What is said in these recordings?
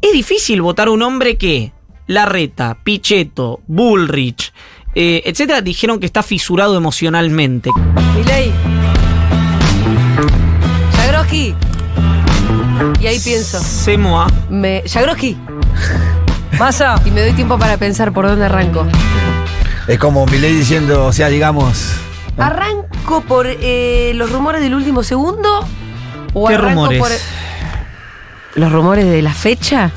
es difícil votar a un hombre que Larreta, Pichetto, Bullrich, etcétera, dijeron que está fisurado emocionalmente. Milei. Jagroski. Y ahí pienso. Semoa. Jagroski. Massa. Y me doy tiempo para pensar por dónde arranco. Es como Milei diciendo, o sea, digamos... ¿Arranco por los rumores del último segundo? ¿O ¿Qué arranco rumores? por los rumores de la fecha?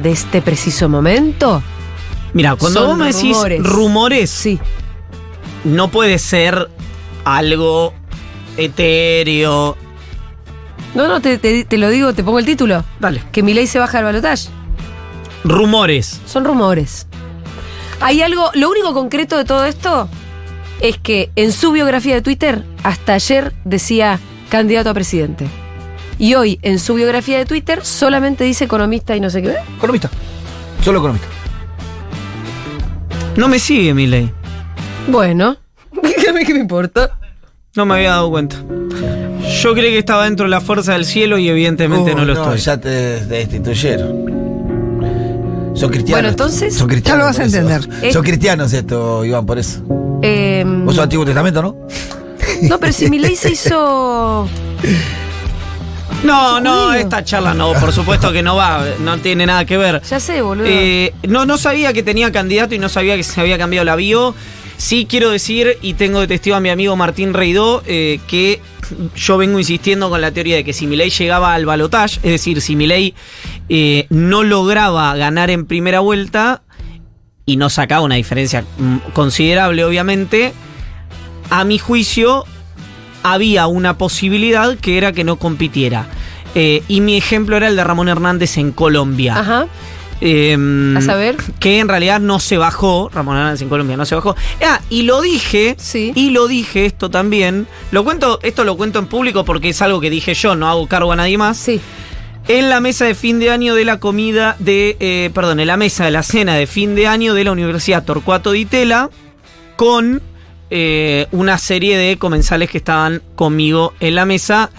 ¿De este preciso momento? Mira, cuando Son vos me decís rumores, Sí. no puede ser algo etéreo. No, te lo digo, te pongo el título. Dale. Que Milei se baja al balotaje. Rumores. Son rumores. Hay algo, lo único concreto de todo esto es que en su biografía de Twitter, hasta ayer decía candidato a presidente. Y hoy, en su biografía de Twitter, solamente dice economista y no sé qué. Economista. Solo economista. No me sigue, Milei. Bueno, ¿qué me importa? No me había dado cuenta. Yo creí que estaba dentro de la fuerza del cielo y evidentemente no lo estoy. Ya te destituyeron. Son cristianos. Bueno, entonces, son cristianos, ya lo vas a entender. Son cristianos esto, Iván, por eso. Vos sos Antiguo Testamento, ¿no? No, pero si Milei se hizo... No, esta charla no, por supuesto que no va, no tiene nada que ver. Ya sé, boludo. No sabía que tenía candidato y no sabía que se había cambiado la bio. Sí quiero decir, y tengo de testigo a mi amigo Martín Reidó, que yo vengo insistiendo con la teoría de que si Milei llegaba al balotaje, es decir, si Milei no lograba ganar en primera vuelta y no sacaba una diferencia considerable, obviamente, a mi juicio había una posibilidad que era que no compitiera. Y mi ejemplo era el de Ramón Hernández en Colombia. Ajá. A saber. Que en realidad no se bajó. Ramón Hernández en Colombia no se bajó. Y lo dije. Sí. Y lo dije esto también. Esto lo cuento en público porque es algo que dije yo, no hago cargo a nadie más. Sí. En la mesa de fin de año de la comida en la mesa de la cena de fin de año de la Universidad Torcuato Di Tella, con una serie de comensales que estaban conmigo en la mesa.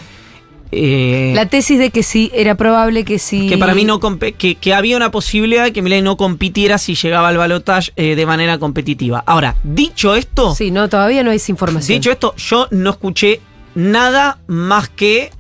La tesis de que sí, era probable que sí. Que para mí que había una posibilidad de que Milei no compitiera si llegaba al balotaje de manera competitiva. Ahora, dicho esto. Sí, no, todavía no hay información. Dicho esto, yo no escuché nada más que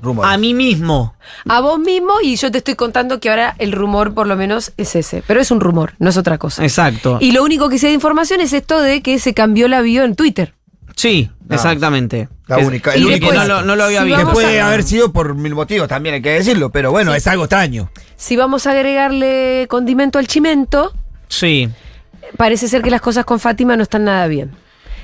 Rumores. a mí mismo. A vos mismo, y yo te estoy contando que ahora el rumor por lo menos es ese. Pero es un rumor, no es otra cosa. Exacto. Y lo único que sé de información es esto de que se cambió la bio en Twitter. Sí, exactamente. La única. Y El único después, no lo había si visto. que vamos puede a- haber sido por mil motivos, también hay que decirlo, pero bueno, Sí. es algo extraño. Si vamos a agregarle condimento al chimento, Sí. parece ser que las cosas con Fátima no están nada bien.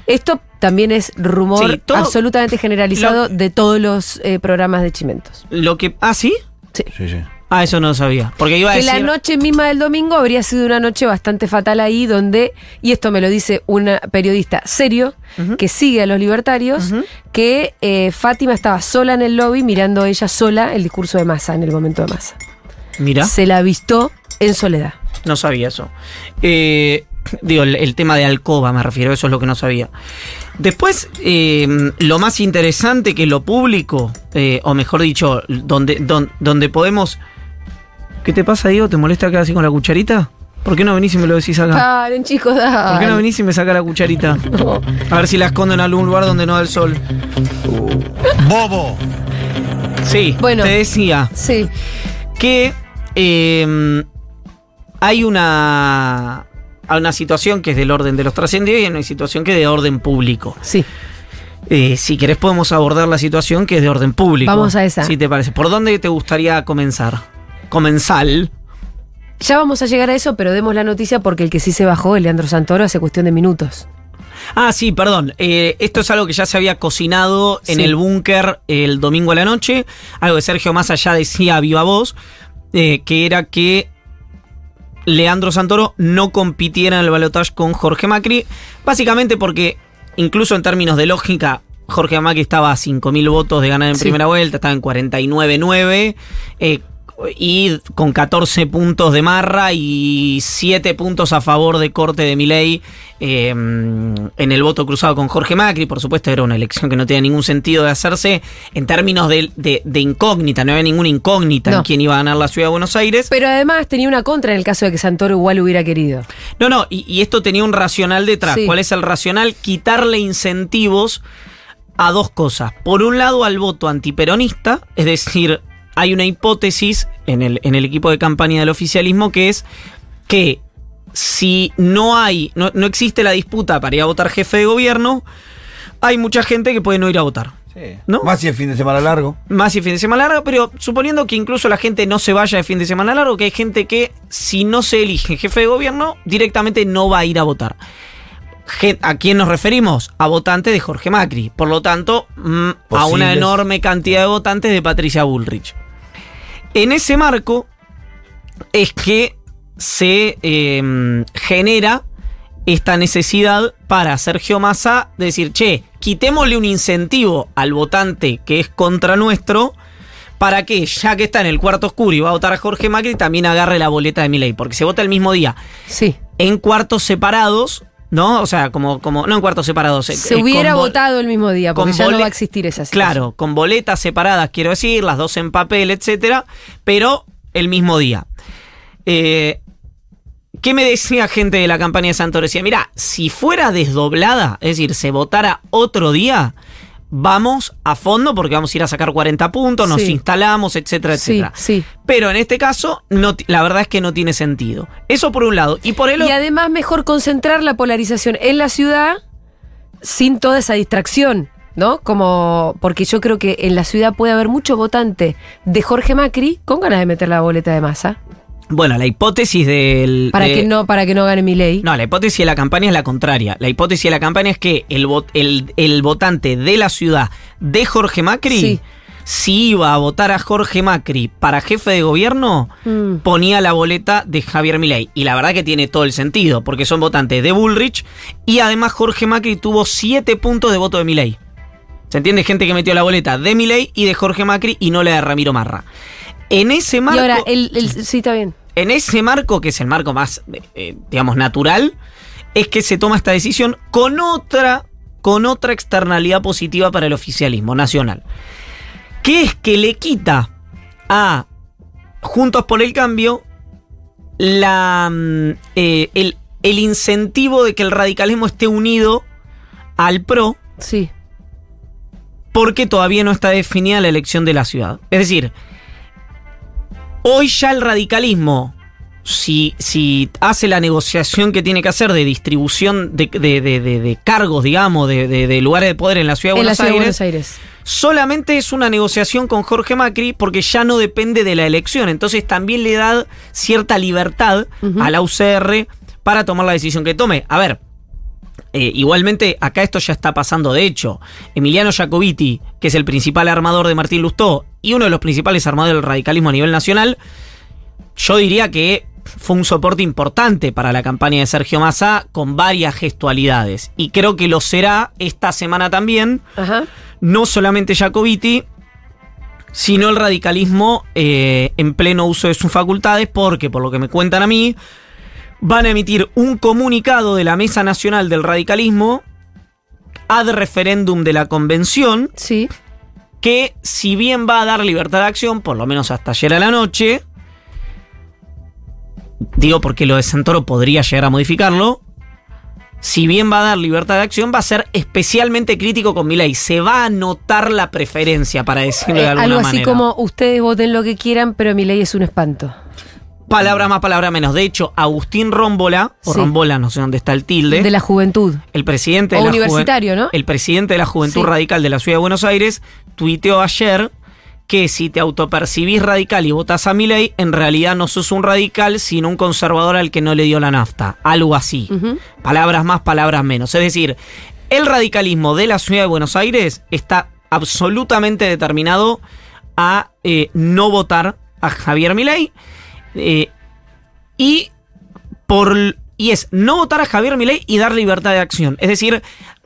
Esto también es rumor Sí, todo- absolutamente generalizado de todos los programas de chimentos. Lo que. ¿Ah, sí? Sí. Sí. Eso no lo sabía. Porque iba a Que decir. la noche misma del domingo habría sido una noche bastante fatal ahí, donde, y esto me lo dice una periodista serio, que sigue a los libertarios, que Fátima estaba sola en el lobby mirando ella sola el discurso de Massa en el momento de Massa. Mira, Se la avistó en soledad. no sabía eso. Digo, el tema de alcoba me refiero, eso es lo que no sabía. Después, lo más interesante que lo público, o mejor dicho, donde podemos... ¿Qué te pasa, Diego? ¿Te molesta acá así con la cucharita? ¿Por qué no venís y me lo decís acá? Paren, chicos, dale. ¿Por qué no venís y me sacás la cucharita? No. A ver si la escondo en algún lugar donde no da el sol. ¡Bobo! Sí, Bueno. te decía Sí. que hay una situación que es del orden de los trascendidos y hay una situación que es de orden público. Sí. Si querés podemos abordar la situación que es de orden público. Vamos a esa. Si te parece. ¿Por dónde te gustaría comenzar? Comensal. Ya vamos a llegar a eso, pero demos la noticia porque el que sí se bajó es Leandro Santoro hace cuestión de minutos. Ah, sí, perdón. Esto es algo que ya se había cocinado en Sí. el búnker el domingo a la noche. Algo que Sergio Massa ya decía a viva voz, que era que Leandro Santoro no compitiera en el balotaje con Jorge Macri. Básicamente porque, incluso en términos de lógica, Jorge Macri estaba a 5.000 votos de ganar en Sí. primera vuelta, estaba en 49.9. y con 14 puntos de Marra y 7 puntos a favor de corte de Milei en el voto cruzado con Jorge Macri. Por supuesto, era una elección que no tenía ningún sentido de hacerse en términos de incógnita. No había ninguna incógnita en quién iba a ganar la Ciudad de Buenos Aires. Pero además tenía una contra en el caso de que Santoro igual hubiera querido. No, y esto tenía un racional detrás. Sí. ¿Cuál es el racional? Quitarle incentivos a dos cosas. Por un lado, al voto antiperonista, es decir, hay una hipótesis en el equipo de campaña del oficialismo que es que si no existe la disputa para ir a votar jefe de gobierno, hay mucha gente que puede no ir a votar. Sí. ¿No? Más si es fin de semana largo. Más si es fin de semana largo, pero suponiendo que incluso la gente no se vaya de fin de semana largo, que hay gente que si no se elige jefe de gobierno, directamente no va a ir a votar. ¿A quién nos referimos? A votantes de Jorge Macri. Por lo tanto, a una enorme cantidad de votantes de Patricia Bullrich. En ese marco es que se genera esta necesidad para Sergio Massa de decir, che, quitémosle un incentivo al votante que es contra nuestro para que, ya que está en el cuarto oscuro y va a votar a Jorge Macri, también agarre la boleta de Milei, porque se vota el mismo día. Sí. En cuartos separados, ¿no? O sea, como no en cuartos separados. Se hubiera votado el mismo día, porque ya no va a existir esa situación. Claro, con boletas separadas, quiero decir, las dos en papel, etcétera, pero el mismo día. ¿Qué me decía gente de la campaña de Santoro? Decía, mirá, si fuera desdoblada, es decir, se votara otro día, vamos a fondo porque vamos a ir a sacar 40 puntos, nos instalamos, etcétera, etcétera. Sí. Pero en este caso, la verdad es que no tiene sentido. Eso por un lado. Y además mejor concentrar la polarización en la ciudad sin toda esa distracción, ¿no? Porque yo creo que en la ciudad puede haber mucho votante de Jorge Macri con ganas de meter la boleta de Massa. Bueno, la hipótesis para que no gane Milei. No, la hipótesis de la campaña es la contraria. La hipótesis de la campaña es que el votante de la ciudad de Jorge Macri, si iba a votar a Jorge Macri para jefe de gobierno, ponía la boleta de Javier Milei. Y la verdad que tiene todo el sentido, porque son votantes de Bullrich y además Jorge Macri tuvo 7 puntos de voto de Milei. ¿Se entiende? Gente que metió la boleta de Milei y de Jorge Macri y no la de Ramiro Marra. En ese marco. Y ahora, sí, está bien. En ese marco, que es el marco más, digamos, natural, es que se toma esta decisión con otra externalidad positiva para el oficialismo nacional. Que es que le quita a Juntos por el Cambio el incentivo de que el radicalismo esté unido al PRO. Sí. Porque todavía no está definida la elección de la ciudad. Es decir, hoy ya el radicalismo, si hace la negociación que tiene que hacer de distribución de cargos, digamos, de lugares de poder en la Ciudad de Buenos Aires, solamente es una negociación con Jorge Macri porque ya no depende de la elección. Entonces también le da cierta libertad a la UCR para tomar la decisión que tome. A ver, igualmente acá esto ya está pasando. De hecho, Emiliano Jacobiti, que es el principal armador de Martín Lustó y uno de los principales armadores del radicalismo a nivel nacional, yo diría que fue un soporte importante para la campaña de Sergio Massa con varias gestualidades. Y creo que lo será esta semana también. Ajá. No solamente Jacobiti, sino el radicalismo en pleno uso de sus facultades, porque por lo que me cuentan a mí, van a emitir un comunicado de la Mesa Nacional del Radicalismo ad referéndum de la convención, que si bien va a dar libertad de acción, por lo menos hasta ayer a la noche, digo porque lo de Santoro podría llegar a modificarlo, si bien va a dar libertad de acción, va a ser especialmente crítico con Milei. Se va a notar la preferencia, para decirlo de alguna manera. Algo así como, ustedes voten lo que quieran, pero Milei es un espanto. Palabra más, palabra menos. De hecho, Agustín Rómbola, o Rómbola, no sé dónde está el tilde. De la Juventud. El presidente de universitario, ¿no? El presidente de la Juventud Radical de la Ciudad de Buenos Aires tuiteó ayer que si te autopercibís radical y votás a Milei, en realidad no sos un radical, sino un conservador al que no le dio la nafta. Algo así. Palabras más, palabras menos. Es decir, el radicalismo de la Ciudad de Buenos Aires está absolutamente determinado a no votar a Javier Milei. Y es no votar a Javier Milei y dar libertad de acción. Es decir,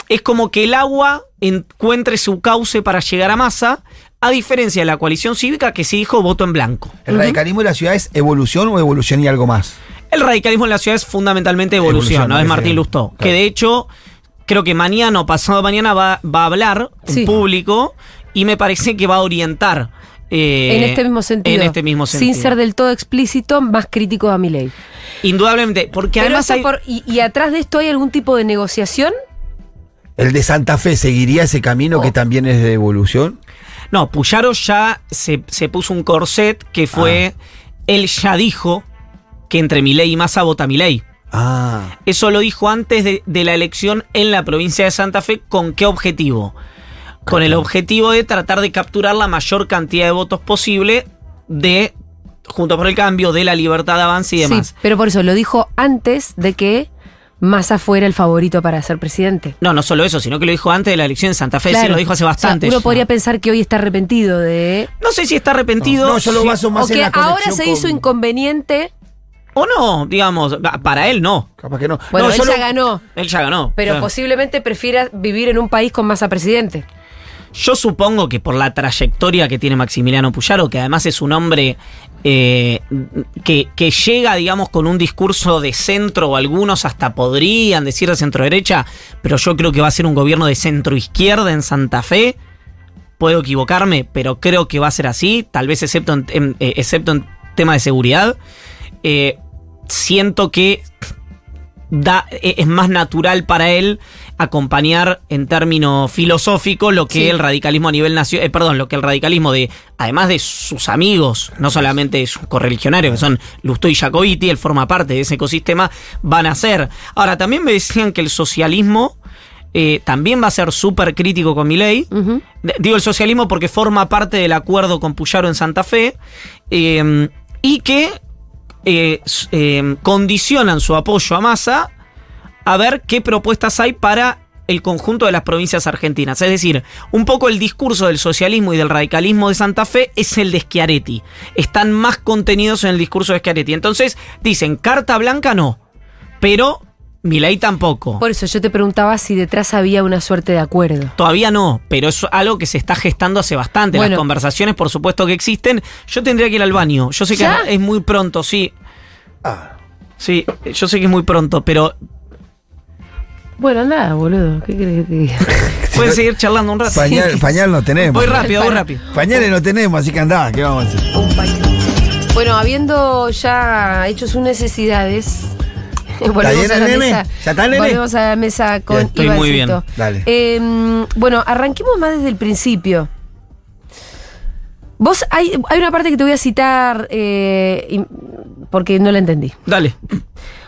es como que el agua encuentre su cauce para llegar a Massa, a diferencia de la coalición cívica que sí dijo voto en blanco. ¿El radicalismo de la ciudad es evolución o evolución y algo más? El radicalismo en la ciudad es fundamentalmente evolución, ¿no? Es Martín Lustó. Claro. Que de hecho, creo que mañana o pasado mañana va a hablar en público y me parece que va a orientar. En este mismo sentido. En este mismo sentido. Sin ser del todo explícito, más crítico a Milei. Indudablemente, porque pero además ¿y atrás de esto hay algún tipo de negociación? ¿El de Santa Fe seguiría ese camino que también es de evolución? No, Puyaro ya se puso un corset que fue, él ya dijo que entre Milei y Massa vota Milei. Eso lo dijo antes de la elección en la provincia de Santa Fe. ¿Con qué objetivo? Con el objetivo de tratar de capturar la mayor cantidad de votos posible de Juntos por el Cambio, de La Libertad de Avance y demás. Sí, pero por eso lo dijo antes de que Massa fuera el favorito para ser presidente. No solo eso, sino que lo dijo antes de la elección en Santa Fe. Claro. Sí, lo dijo hace bastante. O sea, uno podría pensar que hoy está arrepentido de... No sé si está arrepentido. No, yo lo baso más en la conexión. O que ahora se hizo inconveniente... O no, digamos, para él no. Capaz que no. Bueno, él ya ganó. Él ya ganó. Pero posiblemente prefiera vivir en un país con Massa presidente. Yo supongo que por la trayectoria que tiene Maximiliano Puyaro, que además es un hombre que llega, digamos, con un discurso de centro, o algunos hasta podrían decir de centro-derecha, pero yo creo que va a ser un gobierno de centro-izquierda en Santa Fe. Puedo equivocarme, pero creo que va a ser así, tal vez excepto en tema de seguridad. Siento que es más natural para él acompañar en términos filosóficos lo que el radicalismo a nivel nacional, lo que el radicalismo además de sus amigos, no solamente sus correligionarios, que son Lustó y Jacobiti, él forma parte de ese ecosistema, van a hacer. Ahora, también me decían que el socialismo también va a ser súper crítico con Milei. Digo el socialismo porque forma parte del acuerdo con Puyaro en Santa Fe, y que condicionan su apoyo a Massa a ver qué propuestas hay para el conjunto de las provincias argentinas. Es decir, un poco el discurso del socialismo y del radicalismo de Santa Fe es el de Schiaretti. Están más contenidos en el discurso de Schiaretti. Entonces dicen, carta blanca no, pero Milei tampoco. Por eso yo te preguntaba si detrás había una suerte de acuerdo. Todavía no, pero es algo que se está gestando hace bastante. Bueno, las conversaciones, por supuesto que existen. Yo tendría que ir al baño. Yo sé que es muy pronto, sí. Sí, yo sé que es muy pronto, pero... Bueno, anda, boludo. ¿Qué crees que te diga? Puedes seguir charlando un rato. Pañal no tenemos. Voy rápido. Pañales no tenemos, así que andá, ¿qué vamos a hacer? Bueno, habiendo ya hecho sus necesidades... Volvemos a la mesa. ¿Ya está, nene? Volvemos a la mesa con Ivancito. Estoy muy bien. Dale. Bueno, arranquemos más desde el principio. Vos, hay una parte que te voy a citar porque no la entendí. Dale.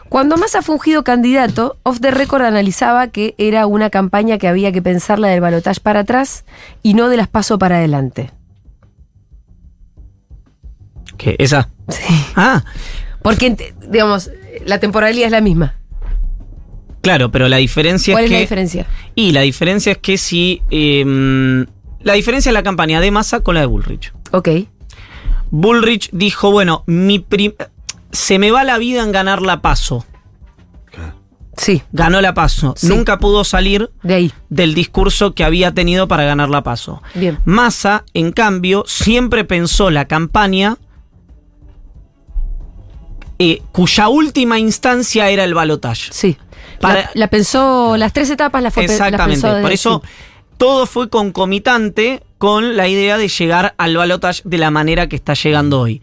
Cuando Massa fue ungido candidato, Off the Record analizaba que era una campaña que había que pensarla del balotaje para atrás y no de las PASO para adelante. ¿Qué? ¿Esa? Sí. Porque, digamos, la temporalidad es la misma. Claro, pero la diferencia ¿Cuál es la diferencia? Y la diferencia es que si... la diferencia es la campaña de Massa con la de Bullrich. Ok. Bullrich dijo, bueno, se me va la vida en ganar la PASO. Sí. Ganó la PASO. Sí. Nunca pudo salir de ahí del discurso que había tenido para ganar la PASO. Bien. Massa, en cambio, siempre pensó la campaña cuya última instancia era el balotaje. Sí. La pensó, las tres etapas las fue exactamente. Las pensó por eso todo fue concomitante con la idea de llegar al balotaje de la manera que está llegando hoy.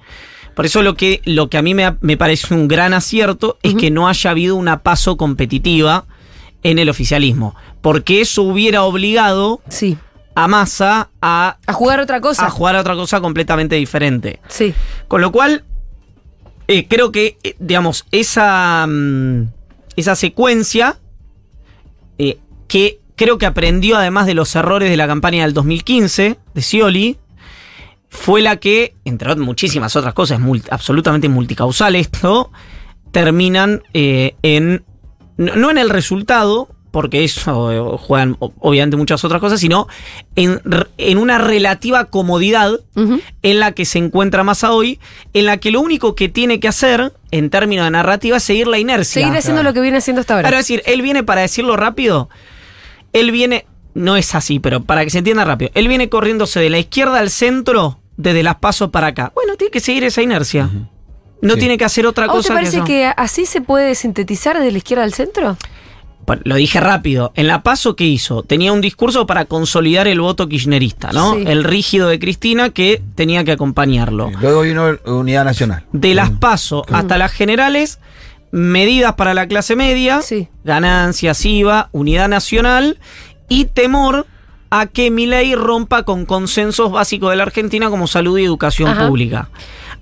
Por eso lo que a mí me parece un gran acierto es que no haya habido una PASO competitiva en el oficialismo. Porque eso hubiera obligado a Massa a jugar otra cosa. A jugar a otra cosa completamente diferente. Sí. Con lo cual, creo que, digamos, esa secuencia que creo que aprendió además de los errores de la campaña del 2015 de Scioli, fue la que, entre muchísimas otras cosas, absolutamente multicausal esto, terminan no en el resultado, porque eso juegan obviamente muchas otras cosas, sino en una relativa comodidad en la que se encuentra Massa hoy, en la que lo único que tiene que hacer, en términos de narrativa, es seguir la inercia. Seguir haciendo lo que viene haciendo hasta ahora. Es decir, él viene, para decirlo rápido, él viene no es así, pero para que se entienda rápido. Él viene corriéndose de la izquierda al centro desde las PASO para acá. Bueno, tiene que seguir esa inercia. No tiene que hacer otra ¿A vos cosa te parece eso. que así se puede sintetizar desde la izquierda al centro? Lo dije rápido. En la PASO, ¿qué hizo? Tenía un discurso para consolidar el voto kirchnerista, ¿no? Sí. El rígido de Cristina que tenía que acompañarlo. Luego vino Unidad Nacional. De las PASO hasta las generales, medidas para la clase media, Sí. ganancias, IVA, unidad nacional y temor a que Milei rompa con consensos básicos de la Argentina como salud y educación Ajá. pública.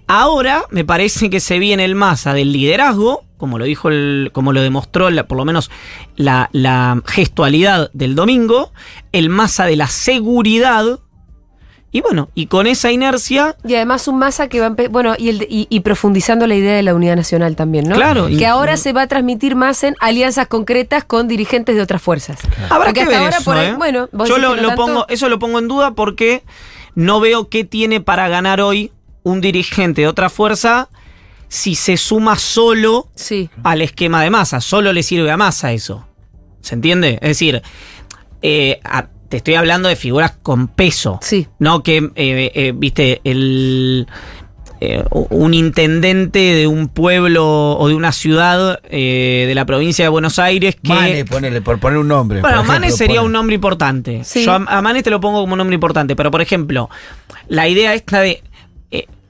Ahora me parece que se viene el Massa del liderazgo, como lo dijo como lo demostró por lo menos la gestualidad del domingo, el Massa de la seguridad. Y bueno, y con esa inercia, Y además un Massa que va a bueno, y profundizando la idea de la unidad nacional también, ¿no? Claro. Que ahora se va a transmitir más en alianzas concretas con dirigentes de otras fuerzas. habrá Porque que hasta ver ahora eso, por ahí, bueno, vos yo decís que no tanto. eso lo pongo en duda porque no veo qué tiene para ganar hoy un dirigente de otra fuerza si se suma solo Sí. al esquema de Massa. Solo le sirve a Massa eso. ¿Se entiende? Es decir, te estoy hablando de figuras con peso. Sí. No que, viste, un intendente de un pueblo o de una ciudad de la provincia de Buenos Aires que... Mane, ponele, por poner un nombre. Bueno, por ejemplo, Manes sería pone- un nombre importante. Sí. Yo a Manes te lo pongo como un nombre importante, pero por ejemplo, la idea esta de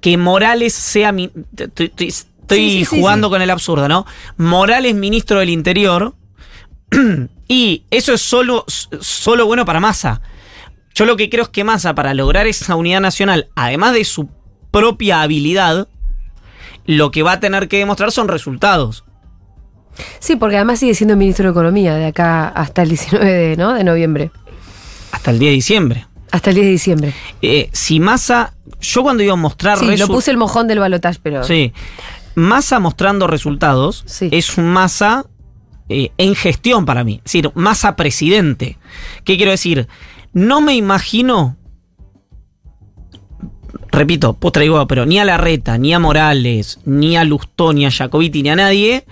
que Morales sea... Estoy Sí, jugando sí. con el absurdo, ¿no? Morales ministro del Interior y eso es solo bueno para Massa. Yo lo que creo es que Massa, para lograr esa unidad nacional, además de su propia habilidad, lo que va a tener que demostrar son resultados. Sí, porque además sigue siendo ministro de Economía de acá hasta el 19 de noviembre. Hasta el 10 de diciembre. Hasta el 10 de diciembre. Si Massa... Yo cuando iba a mostrar Sí, lo puse el mojón del balotaje, pero... Sí. Massa mostrando resultados Sí. es un Massa en gestión para mí. Es decir, Massa presidente. ¿Qué quiero decir? No me imagino, repito, postre igual, pero ni a Larreta, ni a Morales, ni a Lustó, ni a Jacobiti, ni a nadie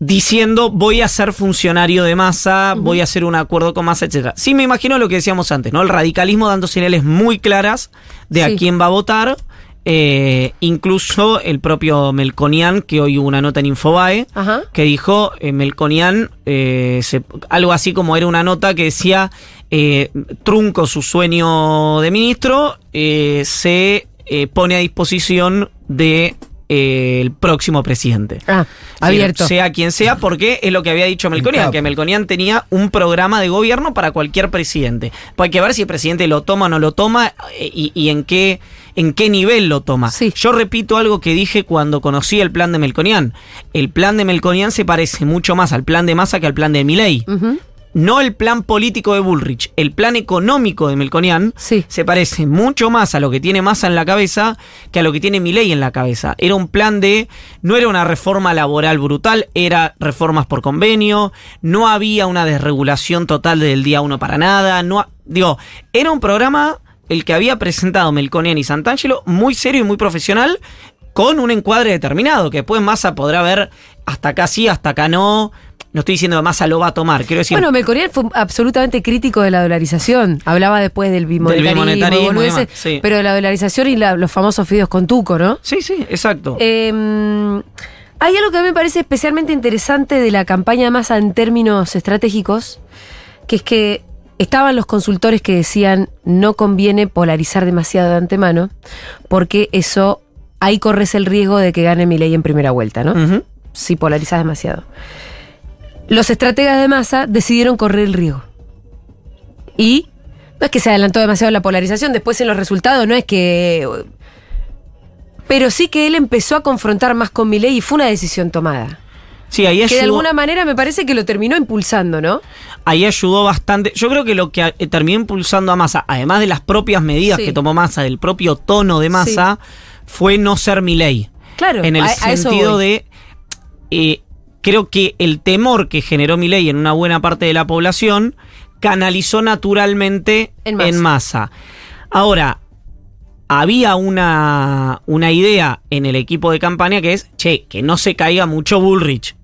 diciendo voy a ser funcionario de Massa, voy a hacer un acuerdo con Massa, etc. Sí me imagino lo que decíamos antes, ¿no? El radicalismo dando señales muy claras de Sí. a quién va a votar. Incluso el propio Melconian, que hoy hubo una nota en Infobae, Ajá. que dijo, Melconian, algo así como era una nota que decía, trunco su sueño de ministro, se pone a disposición de el próximo presidente. Ah, abierto. Sea quien sea, porque es lo que había dicho Melconian, Claro. que Melconian tenía un programa de gobierno para cualquier presidente. Pues hay que ver si el presidente lo toma o no lo toma y en qué nivel lo toma. Sí. Yo repito algo que dije cuando conocí el plan de Melconian. El plan de Melconian se parece mucho más al plan de Massa que al plan de Milei. Ujú. No el plan político de Bullrich, el plan económico de Melconian Sí. se parece mucho más a lo que tiene Massa en la cabeza que a lo que tiene Milei en la cabeza. Era un plan no era una reforma laboral brutal, era reformas por convenio, no había una desregulación total del día uno para nada, era un programa, el que había presentado Melconian y Santangelo, muy serio y muy profesional, con un encuadre determinado, que después Massa podrá ver hasta acá sí, hasta acá no. No estoy diciendo que Massa lo va a tomar, quiero decir... Bueno, Melconian fue absolutamente crítico de la dolarización. Hablaba después del bimonetarismo, y boludeces, demás, sí. pero de la dolarización y los famosos fideos con tuco, ¿no? Sí, exacto. Hay algo que a mí me parece especialmente interesante de la campaña de Massa en términos estratégicos, que es que estaban los consultores que decían no conviene polarizar demasiado de antemano, porque eso, ahí corres el riesgo de que gane Milei en primera vuelta, ¿no? Ujú. Si polarizas demasiado. Los estrategas de Massa decidieron correr el riesgo. Y no es que se adelantó demasiado la polarización, después en los resultados no es que... Pero sí que él empezó a confrontar más con Milei y fue una decisión tomada. Sí, ahí Que de ayudó, alguna manera me parece que lo terminó impulsando, ¿no? ahí ayudó bastante. Yo creo que lo que terminó impulsando a Massa, además de las propias medidas Sí. que tomó Massa, del propio tono de Massa, fue no ser Milei. Claro, En el a eso sentido voy. de... creo que el temor que generó Milei en una buena parte de la población canalizó naturalmente En Massa. Ahora, había una idea en el equipo de campaña que es, que no se caiga mucho Bullrich.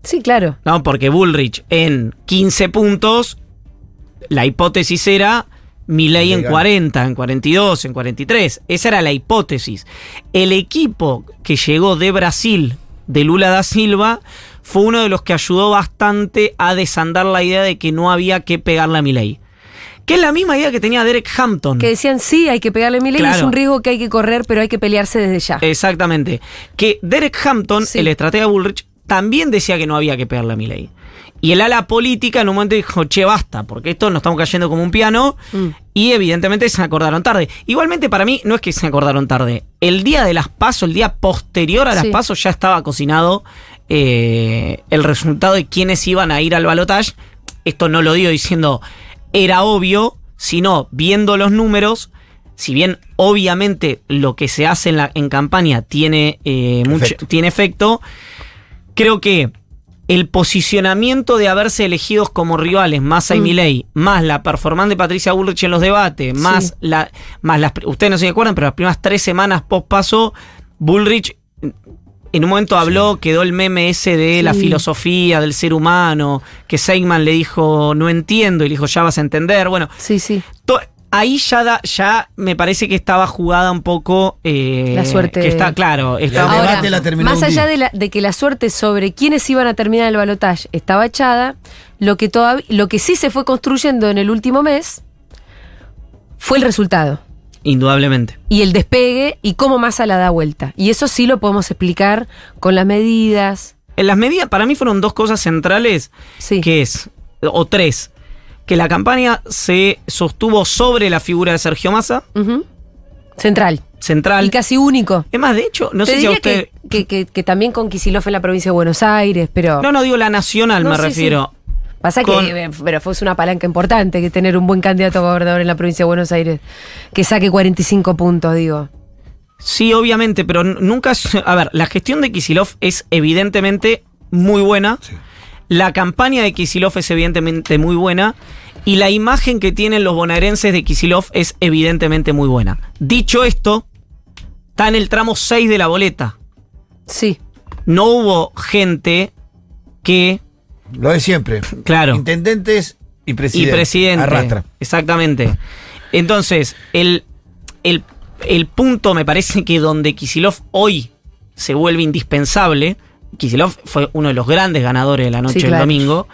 Sí, claro. No, porque Bullrich en 15 puntos la hipótesis era Milei en Legal. 40, en 42, en 43. Esa era la hipótesis. El equipo que llegó de Brasil, de Lula da Silva, fue uno de los que ayudó bastante a desandar la idea de que no había que pegarle a Milei. Que es la misma idea que tenía Derek Hampton. Que decían, sí, hay que pegarle a Milei, Claro. es un riesgo que hay que correr, pero hay que pelearse desde ya. Exactamente. Que Derek Hampton, Sí. el estratega Bullrich, también decía que no había que pegarle a Milei. Y el ala política en un momento dijo, che, basta, porque esto nos estamos cayendo como un piano. Y evidentemente se acordaron tarde. Igualmente para mí no es que se acordaron tarde. El día de las PASO, el día posterior a las Sí. PASO, ya estaba cocinado el resultado de quiénes iban a ir al balotaje. Esto no lo digo diciendo era obvio, sino viendo los números. Si bien obviamente lo que se hace en campaña tiene, tiene efecto, creo que el posicionamiento de haberse elegidos como rivales, Massa y Milei, más la performance de Patricia Bullrich en los debates, más ustedes no se acuerdan, pero las primeras 3 semanas post-paso, Bullrich en un momento habló, quedó el meme ese de la filosofía del ser humano, que Seidman le dijo, no entiendo, y le dijo, ya vas a entender. Bueno, Sí, sí. ahí ya me parece que estaba jugada un poco La suerte. que está claro. Estaba, El Ahora, debate la terminó más un allá día. de que la suerte sobre quiénes iban a terminar el balotaje estaba echada, lo que sí se fue construyendo en el último mes fue el resultado. indudablemente. Y el despegue y cómo Massa la da vuelta. Y eso sí lo podemos explicar con las medidas. En las medidas, para mí fueron 2 cosas centrales, Sí. que es, o 3, que la campaña se sostuvo sobre la figura de Sergio Massa, Ujú. Central. central. Y casi único. Es más, de hecho, no Te sé si a diría usted... que también con Kicillof en la provincia de Buenos Aires, pero... No digo la nacional, No, me sí, refiero. Pasa Con- que pero fue una palanca importante que tener un buen candidato a gobernador en la provincia de Buenos Aires que saque 45 puntos, digo. Sí, obviamente, pero nunca... A ver, la gestión de Kicillof es evidentemente muy buena. Sí. La campaña de Kicillof es evidentemente muy buena. Y la imagen que tienen los bonaerenses de Kicillof es evidentemente muy buena. Dicho esto, está en el tramo 6 de la boleta. Sí. No hubo gente que... Lo de siempre. Claro. Intendentes y Y presidente. presidente. Arrastra. Exactamente. Entonces, el punto me parece que donde Kicillof hoy se vuelve indispensable, Kicillof fue uno de los grandes ganadores de la noche Sí, del claro. domingo,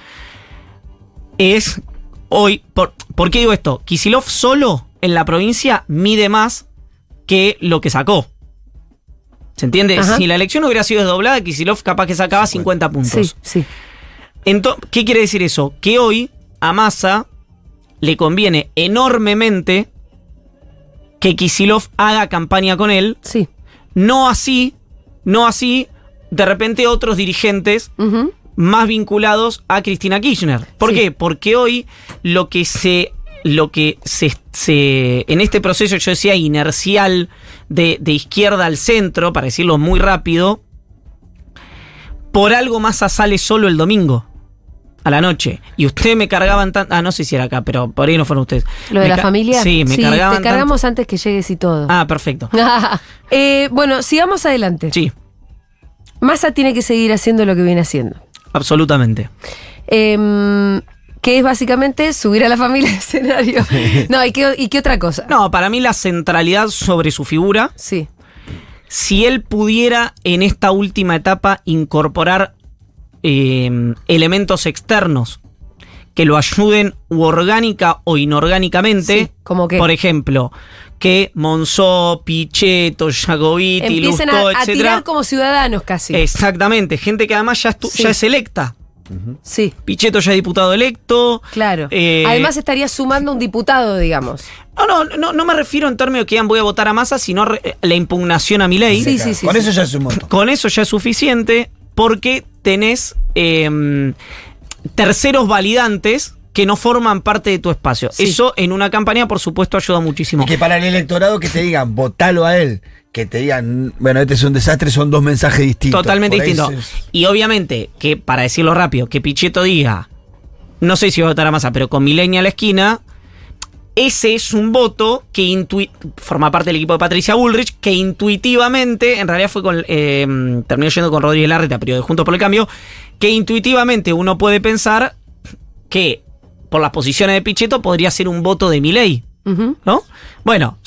es hoy... ¿Por qué digo esto? Kicillof solo en la provincia mide más que lo que sacó. ¿Se entiende? Ajá. Si la elección hubiera sido desdoblada, Kicillof capaz que sacaba 50 puntos. Sí, sí. ¿Qué quiere decir eso? Que hoy a Massa le conviene enormemente que Kicillof haga campaña con él. Sí. No así, de repente otros dirigentes Ujú. más vinculados a Cristina Kirchner. ¿Por Sí. qué? Porque hoy lo que se en este proceso, yo decía, inercial de izquierda al centro, para decirlo muy rápido, por algo Massa sale solo el domingo a la noche. Y ustedes me cargaban tanto... no sé si era acá, pero por ahí no fueron ustedes. ¿Lo de Me la familia? Sí, me cargaban te cargamos antes que llegues y todo. tanto. Perfecto. Bueno, sigamos adelante. Sí, Massa tiene que seguir haciendo lo que viene haciendo. absolutamente. Que es básicamente subir a la familia al escenario. No, ¿y qué otra cosa? No, para mí la centralidad sobre su figura, Sí. si él pudiera en esta última etapa incorporar elementos externos que lo ayuden u orgánica o inorgánicamente, Sí, ¿cómo qué? por ejemplo, que Monzó, Pichetto, Jacobiti, Empiecen Lustó, a etcétera. tirar como ciudadanos casi. Exactamente, gente que además Sí. ya es electa. Sí, Pichetto ya es diputado electo. claro. Eh, Además estaría sumando un diputado, digamos. No me refiero en términos de que digan voy a votar a Massa, sino la impugnación a Milei. Sí, sí, sí. Con sí. eso ya es un montón. Con eso ya es suficiente porque tenés terceros validantes que no forman parte de tu espacio. Sí. Eso en una campaña, por supuesto, ayuda muchísimo. Y que para el electorado que te digan, votalo a él, que te digan, bueno, este es un desastre, son 2 mensajes distintos. Totalmente Por ahí distinto. Y obviamente, que para decirlo rápido, que Pichetto diga, no sé si va a votar a Massa, pero con Milei a la esquina, ese es un voto que forma parte del equipo de Patricia Bullrich, que intuitivamente, en realidad fue terminó yendo con Rodríguez Larreta, pero de Juntos por el Cambio, que intuitivamente uno puede pensar que por las posiciones de Pichetto, podría ser un voto de Milei, ¿no? Bueno,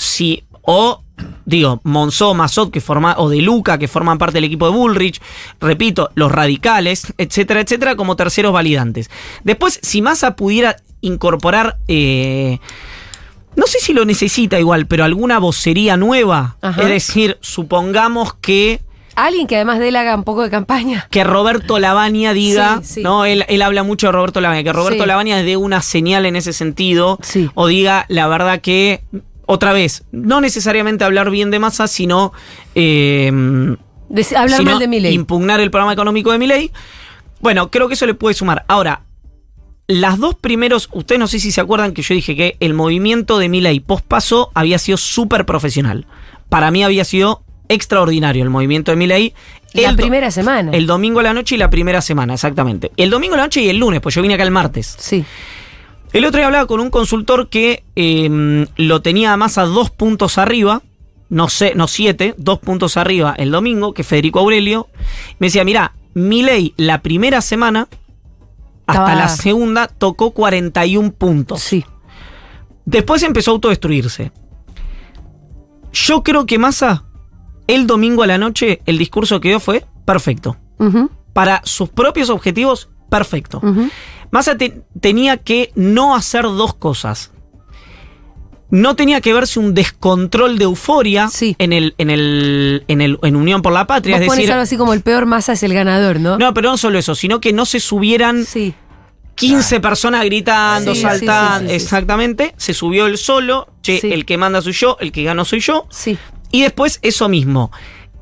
Monzó, Massot, o De Luca, que forman parte del equipo de Bullrich, repito, los radicales, etcétera, etcétera, como terceros validantes. Después, si Massa pudiera incorporar, no sé si lo necesita igual, pero alguna vocería nueva, es decir, supongamos que alguien que además de él haga un poco de campaña. Que Roberto Lavagna diga, sí. ¿no? Él habla mucho de Roberto Lavagna, que Roberto Lavagna dé una señal en ese sentido, o diga la verdad que, otra vez, no necesariamente hablar bien de Massa, sino hablar mal de Milei, impugnar el programa económico de Milei. Bueno, creo que eso le puede sumar. Ahora, las dos primeros, ustedes no sé si se acuerdan que yo dije que el movimiento de Milei post-paso había sido súper profesional. Para mí había sido extraordinario el movimiento de Milei. La primera semana. El domingo a la noche y la primera semana, exactamente. El domingo a la noche y el lunes, pues yo vine acá el martes. Sí. El otro día hablaba con un consultor que lo tenía a Massa 2 puntos arriba, no 7, 2 puntos arriba el domingo, que Federico Aurelio. Me decía, mirá, Milei la primera semana, hasta la segunda, tocó 41 puntos. Sí. Después empezó a autodestruirse. Yo creo que Massa, el domingo a la noche, el discurso que dio fue perfecto. Para sus propios objetivos, perfecto. Massa tenía que no hacer dos cosas. No tenía que verse un descontrol de euforia en Unión por la Patria. Vos es pones decir, algo así como el peor Massa es el ganador, ¿no? No, pero no solo eso, sino que no se subieran 15 personas gritando, saltando. Exactamente. Se subió él solo. El que manda soy yo, el que gano soy yo. Sí. Y después eso mismo.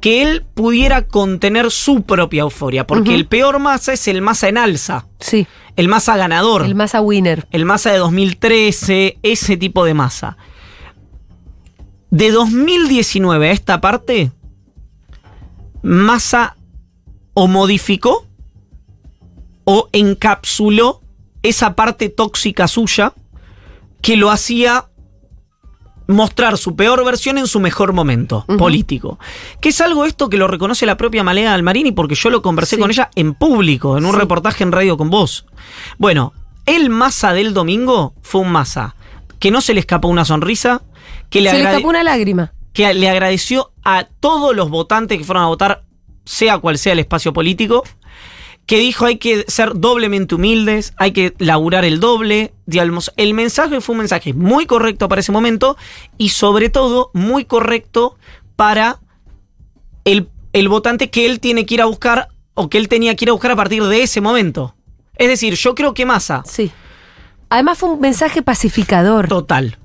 Que él pudiera contener su propia euforia. Porque el peor Massa es el Massa en alza. Sí. El Massa ganador. El Massa winner. El Massa de 2013. Ese tipo de Massa. De 2019 a esta parte, Massa o modificó o encapsuló esa parte tóxica suya que lo hacía mostrar su peor versión en su mejor momento político. Que es algo esto que lo reconoce la propia Malena Almarini, porque yo lo conversé con ella en público, en un reportaje en Radio con Vos. Bueno, el Massa del domingo fue un Massa que no se le escapó una sonrisa, que le escapó una lágrima, que le agradeció a todos los votantes que fueron a votar, sea cual sea el espacio político, que dijo hay que ser doblemente humildes, hay que laburar el doble. Digamos, el mensaje fue un mensaje muy correcto para ese momento y sobre todo muy correcto para el votante que él tiene que ir a buscar o que él tenía que ir a buscar a partir de ese momento. Es decir, yo creo que Massa... Sí. Además fue un mensaje pacificador. Total.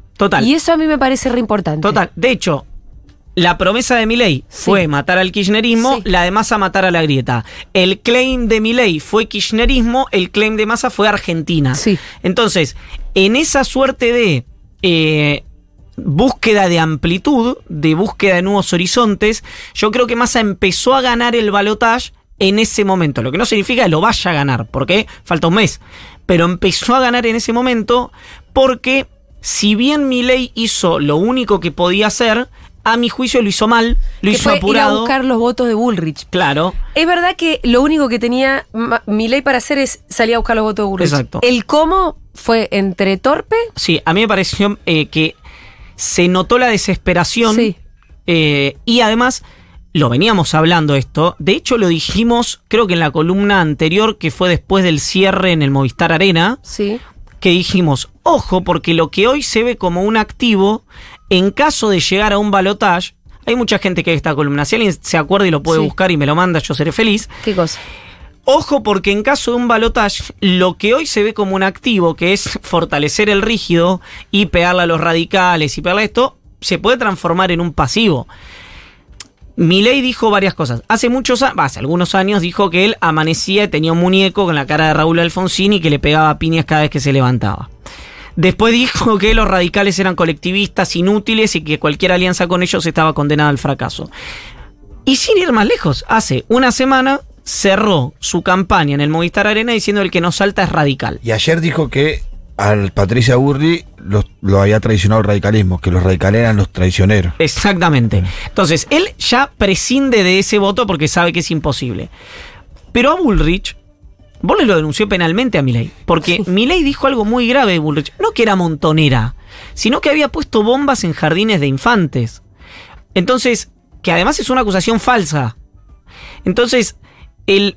Y eso a mí me parece re importante. Total. De hecho, la promesa de Milei fue matar al kirchnerismo, la de Massa matar a la grieta. El claim de Milei fue kirchnerismo, el claim de Massa fue Argentina. Sí. Entonces, en esa suerte de búsqueda de amplitud, de búsqueda de nuevos horizontes, yo creo que Massa empezó a ganar el balotaje en ese momento. Lo que no significa que lo vaya a ganar, porque falta un mes. Pero empezó a ganar en ese momento porque, si bien Milei hizo lo único que podía hacer, a mi juicio lo hizo mal, lo hizo apurado. Ir a buscar los votos de Bullrich. Claro. Es verdad que lo único que tenía Milei para hacer es salir a buscar los votos de Bullrich. Exacto. El cómo fue entre torpe. Sí, a mí me pareció que se notó la desesperación. Sí. Y además, lo veníamos hablando esto. De hecho, lo dijimos, creo que en la columna anterior, que fue después del cierre en el Movistar Arena. Sí. Que dijimos, ojo, porque lo que hoy se ve como un activo, en caso de llegar a un balotaje, hay mucha gente que ve esta columna. Si alguien se acuerda y lo puede buscar y me lo manda, yo seré feliz. ¿Qué cosa? Ojo, porque en caso de un balotaje, lo que hoy se ve como un activo, que es fortalecer el rígido y pegarle a los radicales y pegarle a esto, se puede transformar en un pasivo. Milei dijo varias cosas. Hace algunos años dijo que él amanecía y tenía un muñeco con la cara de Raúl Alfonsín y que le pegaba piñas cada vez que se levantaba. Después dijo que los radicales eran colectivistas, inútiles y que cualquier alianza con ellos estaba condenada al fracaso. Y sin ir más lejos, hace una semana cerró su campaña en el Movistar Arena diciendo el que no salta es radical. Y ayer dijo que al Patricia Burri lo había traicionado el radicalismo, que los radicales eran los traicioneros. Exactamente. Entonces, él ya prescinde de ese voto porque sabe que es imposible. Pero a Bullrich Bullrich lo denunció penalmente a Milei. Porque Milei dijo algo muy grave de Bullrich. No que era montonera, sino que había puesto bombas en jardines de infantes. Entonces, que además es una acusación falsa. Entonces, el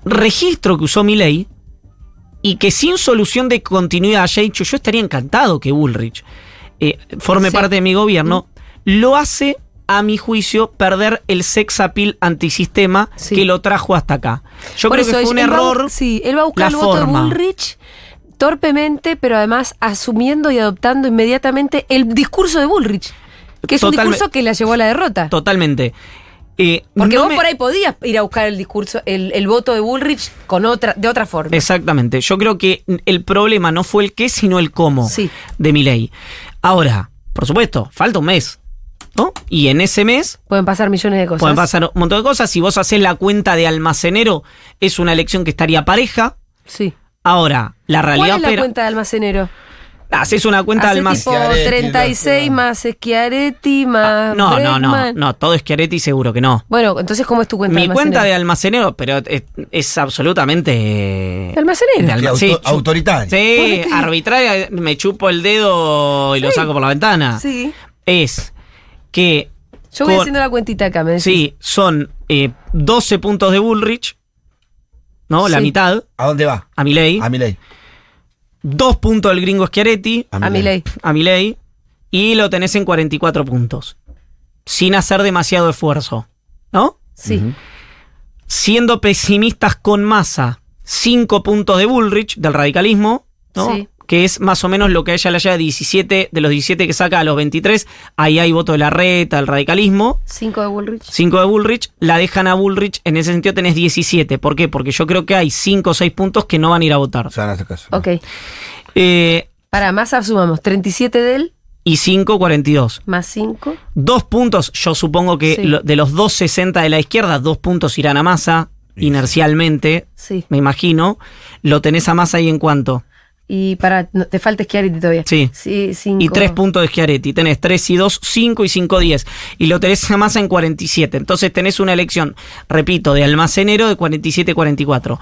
registro que usó Milei, y que sin solución de continuidad haya dicho, yo estaría encantado que Bullrich forme parte de mi gobierno, lo hace, a mi juicio, perder el sex appeal antisistema que lo trajo hasta acá. Yo creo que fue un error. Él va a buscar el voto de Bullrich torpemente, pero además asumiendo y adoptando inmediatamente el discurso de Bullrich, que es un discurso que la llevó a la derrota. Totalmente. Porque vos por ahí podías ir a buscar el discurso, el voto de Bullrich de otra forma. Exactamente. Yo creo que el problema no fue el qué, sino el cómo de Milei. Ahora, por supuesto, falta un mes, ¿no? Y en ese mes pueden pasar millones de cosas. Pueden pasar un montón de cosas. Si vos hacés la cuenta de almacenero, es una elección que estaría pareja. Sí. Ahora, la realidad... ¿Cuál es la cuenta de almacenero? Haces una cuenta de almacenero. Tipo 36 más Schiaretti más No, todo Schiaretti seguro que no. Bueno, entonces, ¿cómo es tu cuenta de almacenero? Mi cuenta de almacenero, pero es absolutamente... ¿De almacenero? Autoritaria. Sí, arbitraria, me chupo el dedo y lo saco por la ventana. Sí. Es que... Yo voy haciendo la cuentita acá, me decís. Sí, son 12 puntos de Bullrich, ¿no? La mitad. ¿A dónde va? A Milei. 2 puntos del gringo Schiaretti. A Milei. Y lo tenés en 44 puntos. Sin hacer demasiado esfuerzo, ¿no? Sí. Siendo pesimistas con Massa, 5 puntos de Bullrich, del radicalismo, ¿no? Sí. Que es más o menos lo que a ella le haya 17, de los 17 que saca a los 23, ahí hay voto de Larreta, del radicalismo. 5 de Bullrich. 5 de Bullrich, la dejan a Bullrich, en ese sentido tenés 17. ¿Por qué? Porque yo creo que hay 5 o 6 puntos que no van a ir a votar. O sea, en este caso. Ok. Para Massa sumamos 37 de él. Y 5, 42. Más 5. 2 puntos, yo supongo que de los 260 de la izquierda, 2 puntos irán a Massa, inercialmente, me imagino. ¿Lo tenés a Massa ahí en cuánto? Y te falta Schiaretti todavía. Sí. 5. Y 3 puntos de Schiaretti. Tenés 3 y 2, 5 y 5, 10. Y lo tenés a Massa en 47. Entonces tenés una elección, repito, de almacenero de 47-44.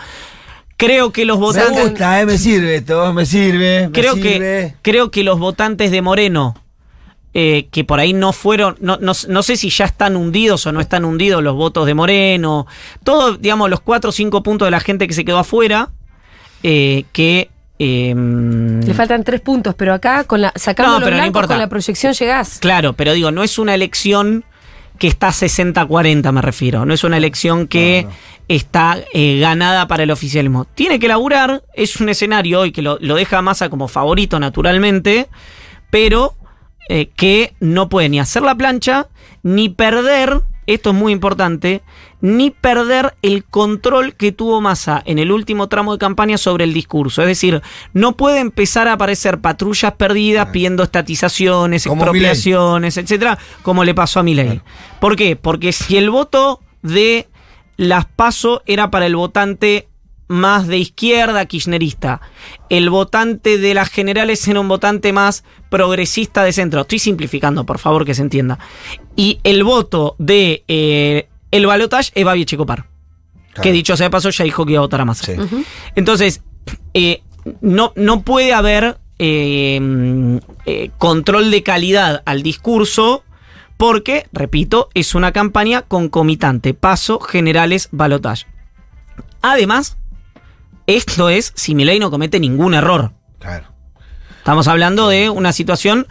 Creo que los votantes... Me gusta, me sirve esto, me sirve. Creo que los votantes de Moreno, que por ahí no fueron... No sé si ya están hundidos o no están hundidos los votos de Moreno. Todos, digamos, los 4 o 5 puntos de la gente que se quedó afuera, le faltan 3 puntos, pero acá sacando los blancos, con la proyección llegás. Claro, pero digo, no es una elección que está 60-40, me refiero. No es una elección que está ganada para el oficialismo. Tiene que laburar, es un escenario hoy que lo deja a Massa como favorito naturalmente, pero que no puede ni hacer la plancha, ni perder, esto es muy importante, ni perder el control que tuvo Massa en el último tramo de campaña sobre el discurso. Es decir, no puede empezar a aparecer patrullas perdidas pidiendo estatizaciones, como expropiaciones, etcétera, como le pasó a Milei. ¿Por qué? Porque si el voto de las PASO era para el votante más de izquierda, kirchnerista, el votante de las generales era un votante más progresista de centro. Estoy simplificando, por favor, que se entienda. Y el voto de el balotaje es Babi Echecopar, que dicho sea de paso ya dijo que iba a votar a Massa. Entonces, no puede haber control de calidad al discurso porque, repito, es una campaña concomitante, PASO, generales, balotaje. Además, esto es si Milei no comete ningún error. Claro. Estamos hablando de una situación...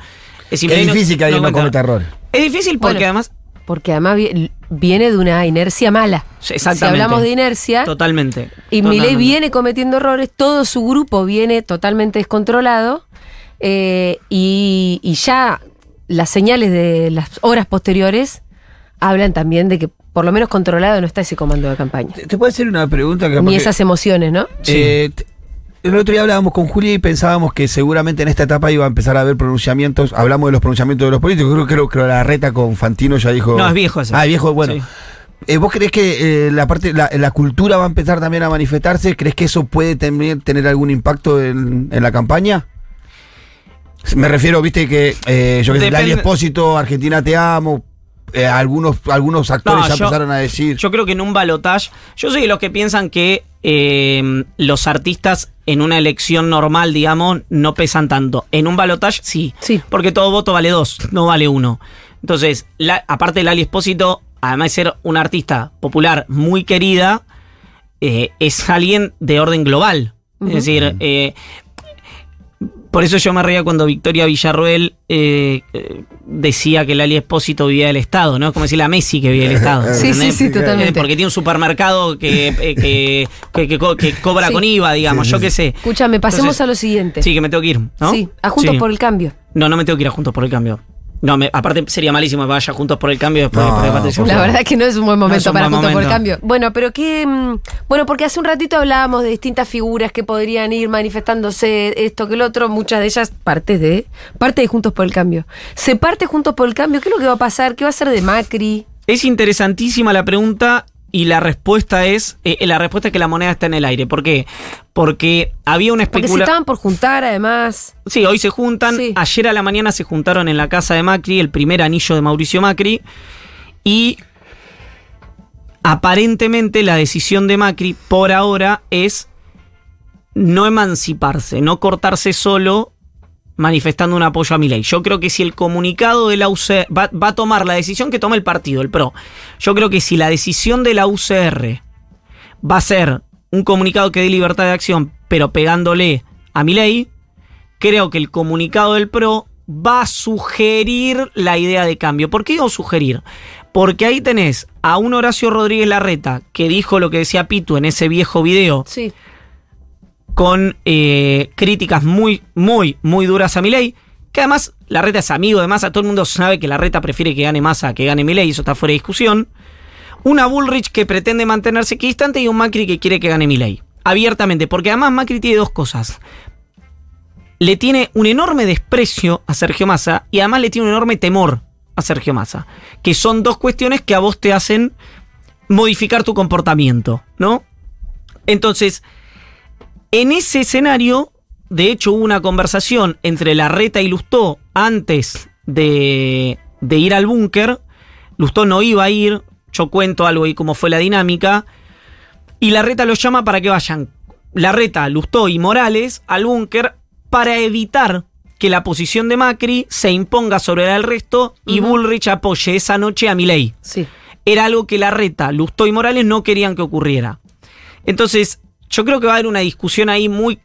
Es difícil que alguien no cometa errores. Es difícil porque además... Porque además viene de una inercia mala. Exactamente. Si hablamos de inercia... Totalmente. Y Milei viene cometiendo errores, todo su grupo viene totalmente descontrolado, y ya las señales de las horas posteriores hablan también de que por lo menos controlado no está ese comando de campaña. ¿Te puedo hacer una pregunta? Ni esas emociones, ¿no? Sí. El otro día hablábamos con Julia y pensábamos que seguramente en esta etapa iba a empezar a haber pronunciamientos. Hablamos de los pronunciamientos de los políticos. Creo que Larreta con Fantino ya dijo... No, es viejo eso. Ah, viejo, bueno. Sí. ¿Vos creés que la cultura va a empezar también a manifestarse? ¿Crees que eso puede también tener algún impacto en la campaña? Me refiero, viste, que yo que sé, Lali Espósito, Argentina te amo... algunos actores ya empezaron a decir. Yo creo que en un balotaje, yo soy de los que piensan que los artistas en una elección normal, digamos, no pesan tanto. En un balotaje sí, porque todo voto vale 2, no vale 1. Entonces, aparte de Lali Espósito, además de ser una artista popular muy querida, es alguien de orden global. Es decir, por eso yo me reía cuando Victoria Villarroel decía que Lali Espósito vivía del Estado, ¿no? Es como decirle a Messi que vive del Estado. Sí, totalmente. Porque tiene un supermercado que cobra con IVA, digamos, yo qué sé. Escúchame, pasemos a lo siguiente. Sí, que me tengo que ir, ¿no? Sí, a Juntos por el Cambio. No me tengo que ir a Juntos por el Cambio. No, aparte sería malísimo que vaya Juntos por el Cambio después de Patricia. La verdad es que no es un buen momento para Juntos por el Cambio. Bueno, pero porque hace un ratito hablábamos de distintas figuras que podrían ir manifestándose esto que el otro, muchas de ellas parte de Juntos por el Cambio. ¿Se parte Juntos por el Cambio? ¿Qué es lo que va a pasar? ¿Qué va a ser de Macri? Es interesantísima la pregunta. Y la respuesta es que la moneda está en el aire. ¿Por qué? Porque había una especulación. Porque se estaban por juntar, además. Sí, hoy se juntan. Sí. Ayer a la mañana se juntaron en la casa de Macri, el primer anillo de Mauricio Macri. Y aparentemente la decisión de Macri, por ahora, es no emanciparse, no cortarse solo manifestando un apoyo a Milei. Yo creo que si el comunicado de la UCR va a tomar la decisión que tome el partido, el PRO, yo creo que si la decisión de la UCR va a ser un comunicado que dé libertad de acción, pero pegándole a Milei, creo que el comunicado del PRO va a sugerir la idea de cambio. ¿Por qué digo sugerir? Porque ahí tenés a un Horacio Rodríguez Larreta que dijo lo que decía Pitu en ese viejo video. Sí. Con críticas muy duras a Milei, que además Larreta es amigo de Massa, todo el mundo sabe que Larreta prefiere que gane Massa que gane Milei, eso está fuera de discusión. Una Bullrich que pretende mantenerse equidistante y un Macri que quiere que gane Milei, abiertamente, porque además Macri tiene dos cosas. Le tiene un enorme desprecio a Sergio Massa y además le tiene un enorme temor a Sergio Massa, que son dos cuestiones que a vos te hacen modificar tu comportamiento, ¿no? Entonces, en ese escenario, de hecho, hubo una conversación entre Larreta y Lustó antes de ir al búnker. Lustó no iba a ir, yo cuento algo y cómo fue la dinámica, y Larreta los llama para que vayan Larreta, Lustó y Morales al búnker para evitar que la posición de Macri se imponga sobre la del resto y Bullrich apoye esa noche a Milei. Sí. Era algo que Larreta, Lustó y Morales no querían que ocurriera. Entonces, yo creo que va a haber una discusión ahí muy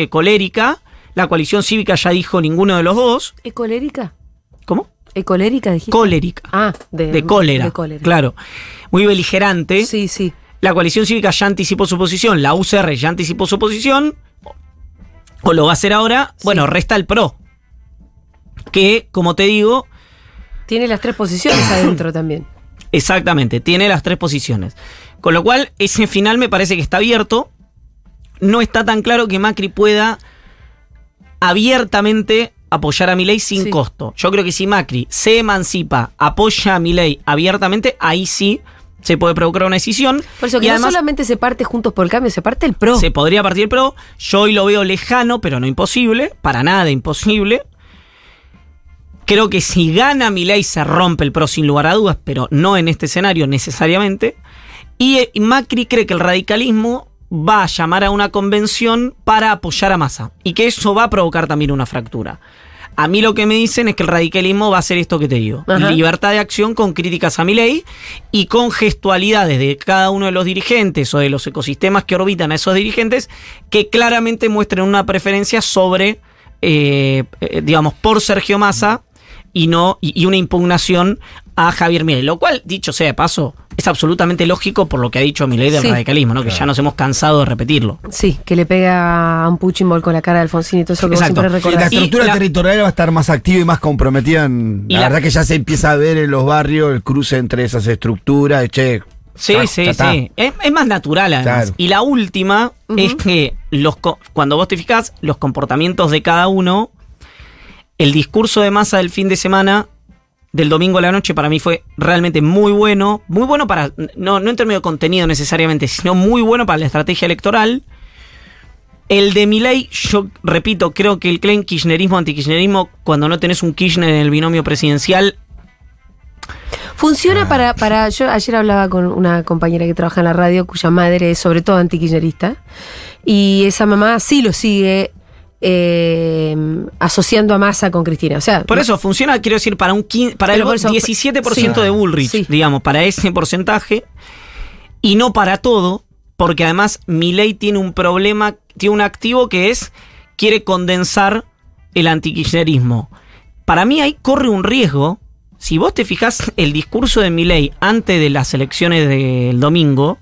colérica. La coalición cívica ya dijo ninguno de los dos. ¿Ecolérica? ¿Cómo? ¿Ecolérica dijiste? Colérica. Ah, de cólera. De cólera. Claro. Muy beligerante. Sí. La coalición cívica ya anticipó su posición. La UCR ya anticipó su posición. O lo va a hacer ahora. Sí. Bueno, resta el PRO. Que, como te digo... Tiene las 3 posiciones adentro también. Exactamente, tiene las 3 posiciones. Con lo cual, ese final me parece que está abierto. No está tan claro que Macri pueda abiertamente apoyar a Milei sin costo. Yo creo que si Macri se emancipa, apoya a Milei abiertamente, ahí sí se puede provocar una decisión. Por eso que y además, no solamente se parte Juntos por el Cambio, se parte el PRO. Se podría partir el PRO. Yo hoy lo veo lejano, pero no imposible. Para nada imposible. Creo que si gana Milei se rompe el PRO sin lugar a dudas, pero no en este escenario necesariamente. Y Macri cree que el radicalismo va a llamar a una convención para apoyar a Massa. Y que eso va a provocar también una fractura. A mí lo que me dicen es que el radicalismo va a hacer esto que te digo. Ajá. Libertad de acción con críticas a Milei y con gestualidades de cada uno de los dirigentes o de los ecosistemas que orbitan a esos dirigentes que claramente muestren una preferencia sobre, digamos, por Sergio Massa y una impugnación a Javier Milei, lo cual, dicho sea de paso, es absolutamente lógico por lo que ha dicho Milei del radicalismo, ¿no? Que ya nos hemos cansado de repetirlo. Sí, que le pega a un Punching Ball con la cara de Alfonsín y todo eso que vos siempre recordás. Y la estructura territorial va a estar más activa y más comprometida. La verdad que ya se empieza a ver en los barrios el cruce entre esas estructuras. Sí. Es más natural, además. Claro. Y la última es que cuando vos te fijás, los comportamientos de cada uno, el discurso de Massa del fin de semana, del domingo a la noche, para mí fue realmente muy bueno. Muy bueno para, no en términos de contenido necesariamente, sino muy bueno para la estrategia electoral. El de Milei, yo repito, creo que el claim kirchnerismo, antikirchnerismo, cuando no tenés un Kirchner en el binomio presidencial, Funciona yo ayer hablaba con una compañera que trabaja en la radio, cuya madre es sobre todo antikirchnerista, y esa mamá sí lo sigue asociando a Massa con Cristina. O sea, por eso funciona, quiero decir, para el 17% de Bullrich, digamos, para ese porcentaje, y no para todo, porque además Milei tiene un problema, tiene un activo que es, quiere condensar el antikirchnerismo. Para mí ahí corre un riesgo. Si vos te fijás el discurso de Milei antes de las elecciones del domingo,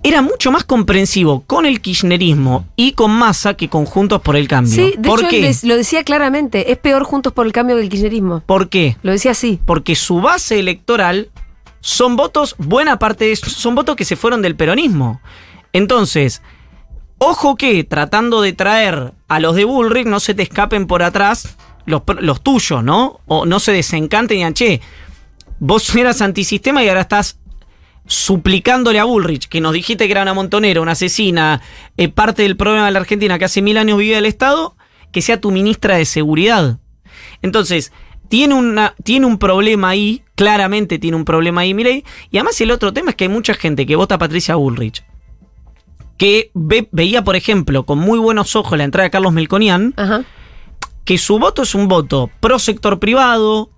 era mucho más comprensivo con el kirchnerismo y con Massa que con Juntos por el Cambio. Sí, de hecho él lo decía claramente, es peor Juntos por el Cambio que el kirchnerismo. ¿Por qué? Lo decía así. Porque su base electoral son votos, buena parte de esos son votos que se fueron del peronismo. Entonces, ojo que tratando de traer a los de Bullrich no se te escapen por atrás los tuyos, ¿no? O no se desencanten y digan, che, vos eras antisistema y ahora estás suplicándole a Bullrich, que nos dijiste que era una montonera, una asesina, parte del problema de la Argentina que hace 1000 años vive el Estado, que sea tu ministra de Seguridad. Entonces, tiene un problema ahí, claramente tiene un problema ahí Milei, y además el otro tema es que hay mucha gente que vota a Patricia Bullrich, que veía, por ejemplo, con muy buenos ojos la entrada de Carlos Melconian, Ajá. que su voto es un voto pro sector privado,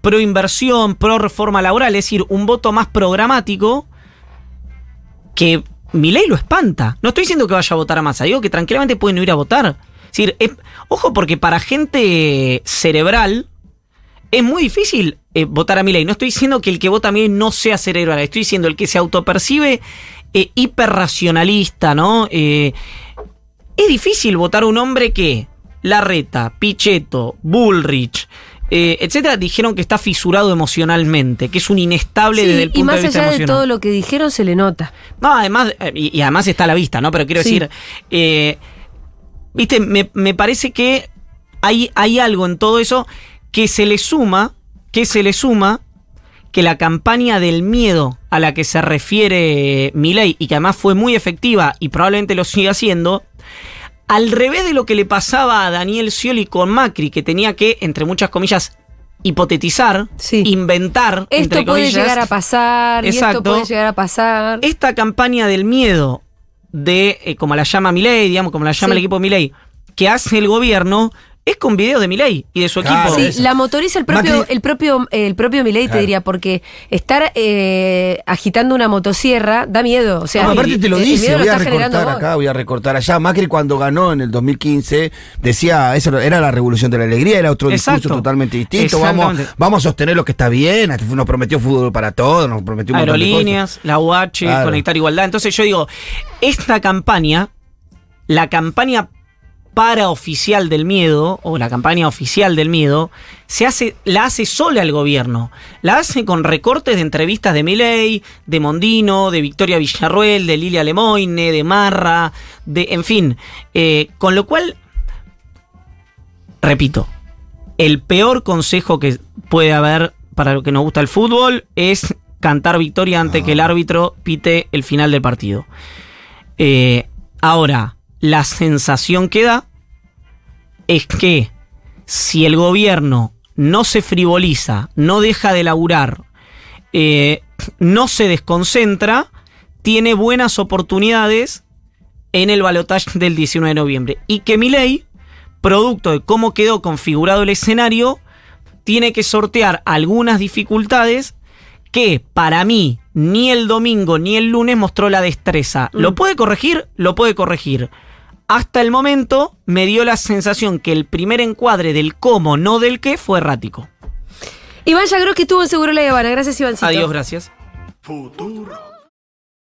pro inversión, pro reforma laboral, es decir, un voto más programático, que Milei lo espanta. No estoy diciendo que vaya a votar a Massa, digo que tranquilamente pueden ir a votar. Es decir, ojo, porque para gente cerebral es muy difícil votar a Milei. No estoy diciendo que el que vota a Milei no sea cerebral, estoy diciendo el que se autopercibe hiperracionalista, ¿no? Es difícil votar a un hombre que Larreta, Pichetto, Bullrich, etcétera, dijeron que está fisurado emocionalmente, que es un inestable desde el punto de vista emocional. Y más allá de todo lo que dijeron se le nota. No, además, y además está a la vista, ¿no? Pero quiero decir, viste, me parece que hay algo en todo eso que se le suma, que la campaña del miedo a la que se refiere Milei, y que además fue muy efectiva y probablemente lo siga haciendo, al revés de lo que le pasaba a Daniel Scioli con Macri, que tenía que, entre muchas comillas, hipotetizar, inventar, esto entre puede comillas, llegar a pasar, exacto, y esto puede llegar a pasar. Esta campaña del miedo de, como la llama Milei, digamos, como la llama el equipo de Milei, que hace el gobierno, es con videos de Milei y de su equipo. Sí, la motoriza el propio Milei, te diría, porque estar agitando una motosierra da miedo. O sea, aparte te lo dice, voy a recortar acá, voy a recortar allá. Macri cuando ganó en el 2015 decía, eso era la revolución de la alegría, era otro discurso totalmente distinto. Vamos a sostener lo que está bien, nos prometió fútbol para todos, nos prometió un montón de aerolíneas, la UH, conectar igualdad. Entonces yo digo, esta campaña, la campaña paraoficial del miedo, o la campaña oficial del miedo, la hace sola el gobierno. La hace con recortes de entrevistas de Milei, de Mondino, de Victoria Villarruel, de Lilia Lemoine, de Marra, en fin. Con lo cual, repito, el peor consejo que puede haber para lo que nos gusta el fútbol es cantar victoria antes que el árbitro pite el final del partido. Ahora, la sensación que da es que si el gobierno no se frivoliza, no deja de laburar, no se desconcentra, tiene buenas oportunidades en el balotaje del 19 de noviembre. Y que Milei, producto de cómo quedó configurado el escenario, tiene que sortear algunas dificultades que para mí ni el domingo ni el lunes mostró la destreza. ¿Lo puede corregir? Lo puede corregir. Hasta el momento me dio la sensación que el primer encuadre del cómo, no del qué, fue errático. Iván Yagroski estuvo en Seguro La Habana. Gracias, Ivancito. Adiós, gracias. Futuro.